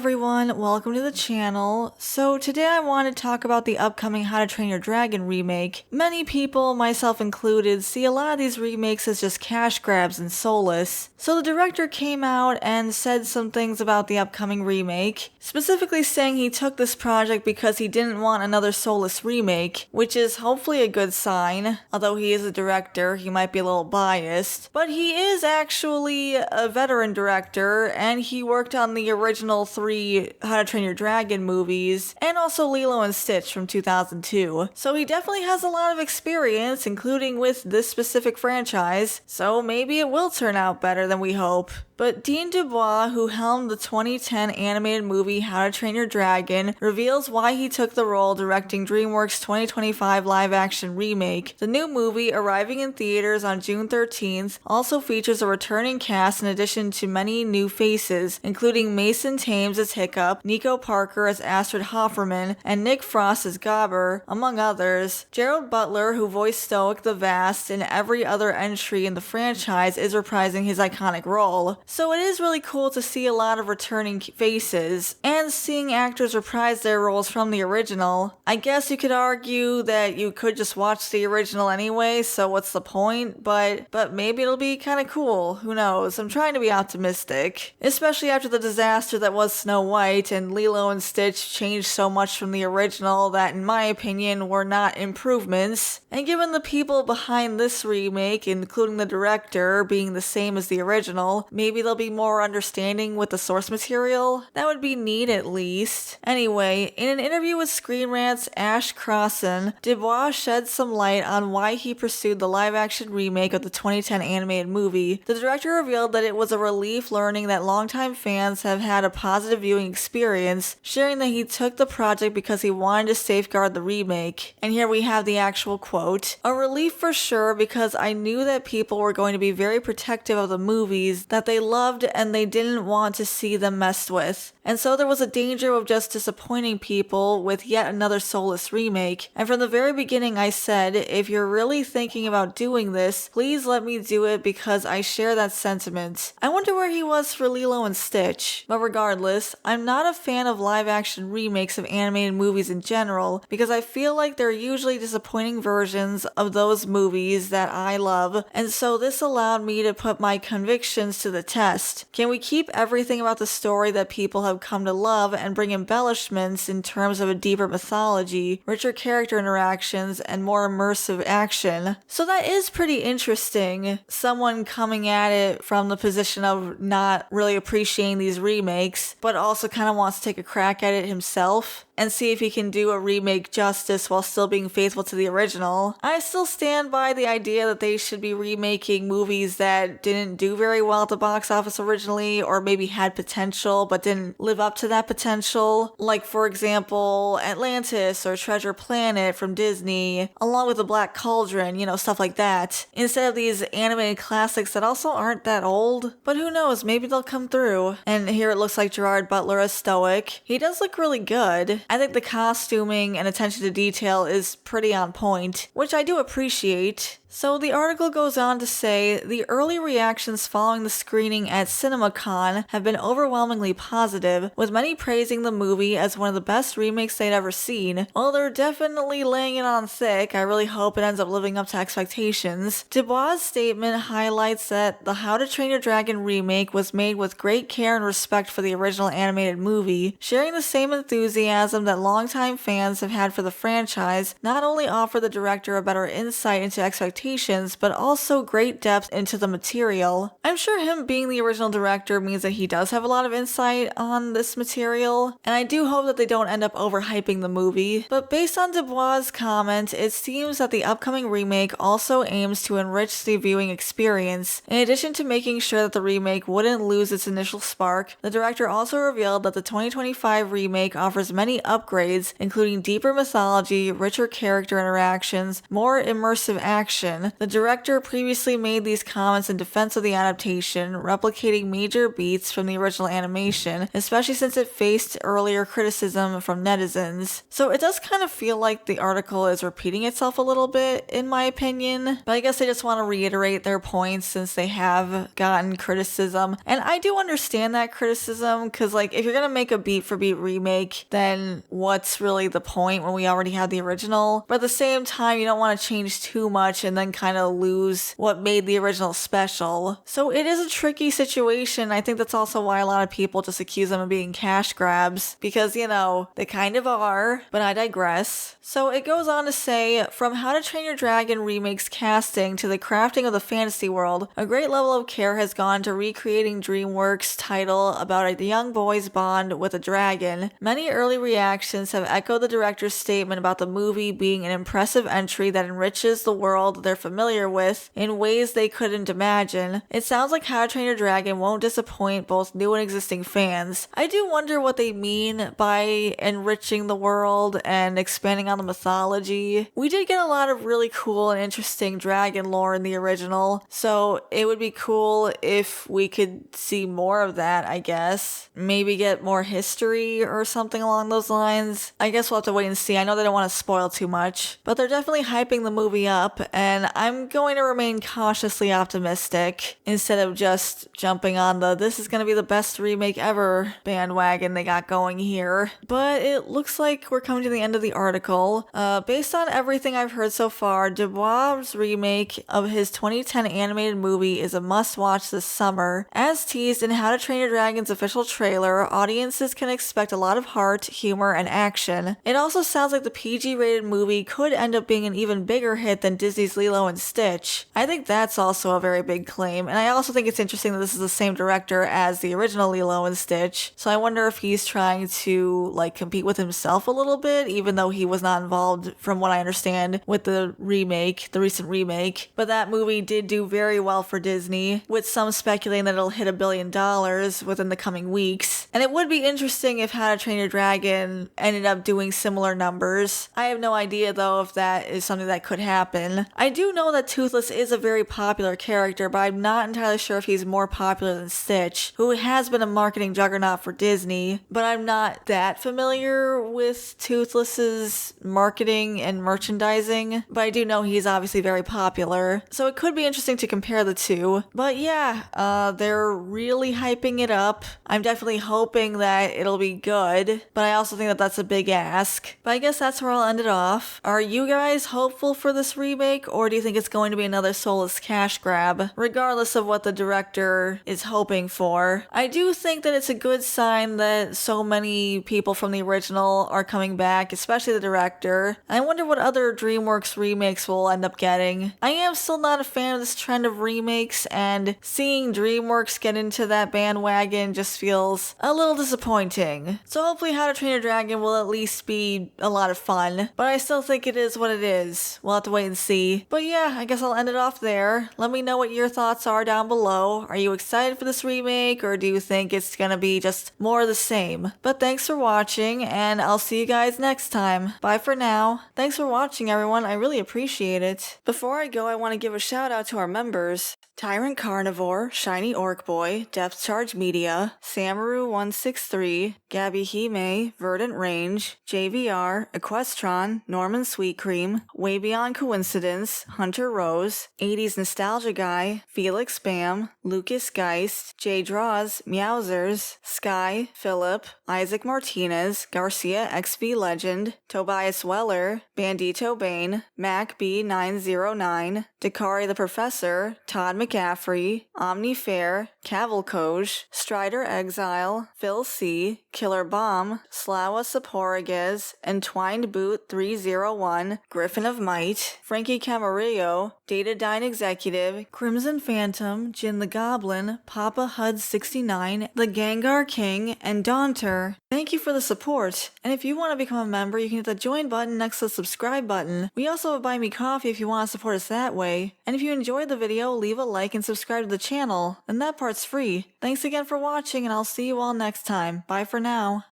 everyone, welcome to the channel. So today I want to talk about the upcoming How to Train Your Dragon remake. Many people, myself included, see a lot of these remakes as just cash grabs and soulless. So the director came out and said some things about the upcoming remake, specifically saying he took this project because he didn't want another soulless remake, which is hopefully a good sign. Although he is a director, he might be a little biased. But he is actually a veteran director, and he worked on the original 3 How to Train Your Dragon movies, and also Lilo and Stitch from 2002. So he definitely has a lot of experience, including with this specific franchise, so maybe it will turn out better than we hope. But Dean Dubois, who helmed the 2010 animated movie How to Train Your Dragon, reveals why he took the role directing Dreamwork's 2025 live-action remake. The new movie, arriving in theaters on June 13th, also features a returning cast in addition to many new faces, including Mason Thames as Hiccup, Nico Parker as Astrid Hofferman, and Nick Frost as Gobber, among others. Gerald Butler, who voiced Stoic the Vast in every other entry in the franchise, is reprising his iconic role. So it is really cool to see a lot of returning faces, and seeing actors reprise their roles from the original. I guess you could argue that you could just watch the original anyway, so what's the point? But maybe it'll be kinda cool, who knows? I'm trying to be optimistic. Especially after the disaster that was Snow White, and Lilo and Stitch changed so much from the original that, in my opinion, were not improvements. And given the people behind this remake, including the director, being the same as the original, maybe they'll be more understanding with the source material. That would be neat at least. Anyway, in an interview with Screen Rant's Ash Crossan, Dubois shed some light on why he pursued the live-action remake of the 2010 animated movie. The director revealed that it was a relief learning that longtime fans have had a positive viewing experience, sharing that he took the project because he wanted to safeguard the remake. And here we have the actual quote. "A relief for sure, because I knew that people were going to be very protective of the movies that they loved and they didn't want to see them messed with. And so there was a danger of just disappointing people with yet another soulless remake. And from the very beginning I said, if you're really thinking about doing this, please let me do it because I share that sentiment." I wonder where he was for Lilo and Stitch. But regardless, I'm not a fan of live-action remakes of animated movies in general because I feel like they're usually disappointing versions of those movies that I love, and so this allowed me to put my convictions to the test. Can we keep everything about the story that people have come to love and bring embellishments in terms of a deeper mythology, richer character interactions, and more immersive action? So that is pretty interesting. Someone coming at it from the position of not really appreciating these remakes, but also kind of wants to take a crack at it himself and see if he can do a remake justice while still being faithful to the original. I still stand by the idea that they should be remaking movies that didn't do very well at the box office originally, or maybe had potential but didn't live up to that potential. Like, for example, Atlantis or Treasure Planet from Disney, along with The Black Cauldron, stuff like that. Instead of these animated classics that also aren't that old. But who knows, maybe they'll come through. And here it looks like Gerard Butler as Stoic. He does look really good. I think the costuming and attention to detail is pretty on point, which I do appreciate. So the article goes on to say, the early reactions following the screening at CinemaCon have been overwhelmingly positive, with many praising the movie as one of the best remakes they'd ever seen. While they're definitely laying it on thick, I really hope it ends up living up to expectations. Dubois' statement highlights that the How to Train Your Dragon remake was made with great care and respect for the original animated movie, sharing the same enthusiasm that longtime fans have had for the franchise. Not only offer the director a better insight into expectations, but also great depth into the material. I'm sure him being the original director means that he does have a lot of insight on this material, and I do hope that they don't end up overhyping the movie. But based on Dubois' comment, it seems that the upcoming remake also aims to enrich the viewing experience. In addition to making sure that the remake wouldn't lose its initial spark, the director also revealed that the 2025 remake offers many upgrades, including deeper mythology, richer character interactions, more immersive action, adaptation. The director previously made these comments in defense of the adaptation, replicating major beats from the original animation, especially since it faced earlier criticism from netizens. So it does kind of feel like the article is repeating itself a little bit, in my opinion, but I guess they just want to reiterate their points since they have gotten criticism. And I do understand that criticism, because like if you're gonna make a beat for beat remake, then what's really the point when we already have the original? But at the same time, you don't want to change too much and then kind of lose what made the original special. So it is a tricky situation. I think that's also why a lot of people just accuse them of being cash grabs, because, you know, they kind of are, but I digress. So it goes on to say, from How to Train Your Dragon Remake's casting to the crafting of the fantasy world, a great level of care has gone to recreating Dreamwork's title about a young boy's bond with a dragon. Many early reactions have echoed the director's statement about the movie being an impressive entry that enriches the world they're familiar with in ways they couldn't imagine. It sounds like How to Train Your Dragon won't disappoint both new and existing fans. I do wonder what they mean by enriching the world and expanding on the mythology. We did get a lot of really cool and interesting dragon lore in the original, so it would be cool if we could see more of that, I guess. Maybe get more history or something along those lines. I guess we'll have to wait and see. I know they don't want to spoil too much, but they're definitely hyping the movie up, and I'm going to remain cautiously optimistic instead of just jumping on the "this is going to be the best remake ever" bandwagon they got going here. But it looks like we're coming to the end of the article. Based on everything I've heard so far, Dubois' remake of his 2010 animated movie is a must-watch this summer. As teased in How to Train Your Dragon's official trailer, audiences can expect a lot of heart, humor, and action. It also sounds like the PG-rated movie could end up being an even bigger hit than Disney's Lilo and Stitch. I think that's also a very big claim, and I also think it's interesting that this is the same director as the original Lilo and Stitch, so I wonder if he's trying to like compete with himself a little bit, even though he was not involved, from what I understand, with the remake, the recent remake. But that movie did do very well for Disney, with some speculating that it'll hit $1 billion within the coming weeks. And it would be interesting if How to Train Your Dragon ended up doing similar numbers. I have no idea though if that is something that could happen. I do know that Toothless is a very popular character, but I'm not entirely sure if he's more popular than Stitch, who has been a marketing juggernaut for Disney, but I'm not that familiar with Toothless's marketing and merchandising, but I do know he's obviously very popular, so it could be interesting to compare the two. But yeah, they're really hyping it up. I'm definitely hoping that it'll be good, but I also think that that's a big ask. But I guess that's where I'll end it off. Are you guys hopeful for this remake, or do you think it's going to be another soulless cash grab, regardless of what the director is hoping for? I do think that it's a good sign that so many people from the original are coming back, especially the director. I wonder what other DreamWorks remakes we'll end up getting. I am still not a fan of this trend of remakes, and seeing DreamWorks get into that bandwagon just feels a little disappointing. So hopefully How to Train Your Dragon will at least be a lot of fun, but I still think it is what it is. We'll have to wait and see. But yeah, I guess I'll end it off there. Let me know what your thoughts are down below. Are you excited for this remake, or do you think it's gonna be just more of the same? But thanks for watching, and I'll see you guys next time. Bye for now. Thanks for watching, everyone. I really appreciate it. Before I go, I want to give a shout out to our members: Tyrant Carnivore, Shiny Orc Boy, Depth Charge Media, Samaru163, Gabby Hime, Verdant Range, JVR, Equestron, Norman Sweet Cream, Way Beyond Coincidence, Hunter Rose, 80s Nostalgia Guy, Felix Bam, Lucas Geist, J Draws, Meowsers, Sky, Philip, Isaac Martinez, Garcia XV Legend, Tobias Weller, Bandito Bane, Mac B909, Dakari the Professor, Todd McCaffrey, Omni Fair, Cavalcoj, Strider Exile, Phil C, Killer Bomb, Slawa Saporiguez, Entwined Boot 301, Griffin of Might, Frankie Camarillo, Datadyne Executive, Crimson Phantom, Jin the Goblin, Papa Hud 69, The Gengar King, and Daunter. Thank you for the support, and if you want to become a member, you can hit the join button next to the subscribe button. We also have Buy Me Coffee if you want to support us that way. And if you enjoyed the video, leave a like and subscribe to the channel, and that part's free. Thanks again for watching, and I'll see you all next time. Bye for now.